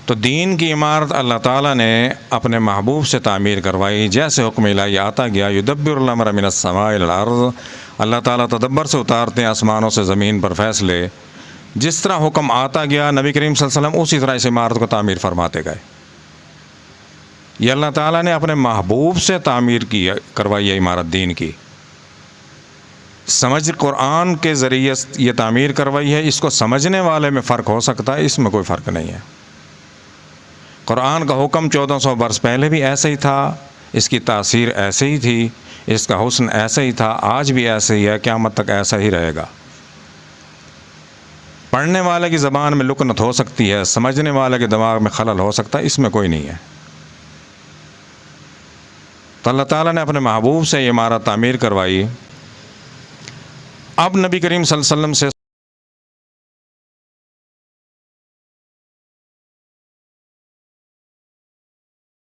تو دین کی عمارت اللہ تعالیٰ نے اپنے محبوب سے تعمیر کروائی، جیسے حکم الہی آتا گیا، یدبر الامر من السماء الی الارض، اللہ تعالیٰ تدبر سے اتارتے ہیں آسمانوں سے زمین پر فیصلے، جس طرح حکم آتا گیا نبی کریم صلی اللہ علیہ وسلم اسی طرح اس عمارت کو تعمیر فرماتے گئے۔ یہ اللہ تعالیٰ نے اپنے محبوب سے تعمیر کی کروائی ہے عمارت دین کی، سمجھ قرآن کے ذریعے یہ تعمیر کروائی ہے۔ اس کو سمجھنے والے میں فرق ہو سکتا ہے، اس میں کوئی فرق نہیں ہے۔ قرآن کا حکم 1400 برس پہلے بھی ایسے ہی تھا، اس کی تاثیر ایسے ہی تھی، اس کا حسن ایسے ہی تھا، آج بھی ایسے ہی ہے، قیامت تک ایسا ہی رہے گا۔ پڑھنے والے کی زبان میں لکنت ہو سکتی ہے، سمجھنے والے کے دماغ میں خلل ہو سکتا ہے، اس میں کوئی نہیں ہے۔ تو اللہ تعالیٰ نے اپنے محبوب سے یہ عمارت تعمیر کروائی۔ اب نبی کریم صلی اللہ علیہ وسلم سے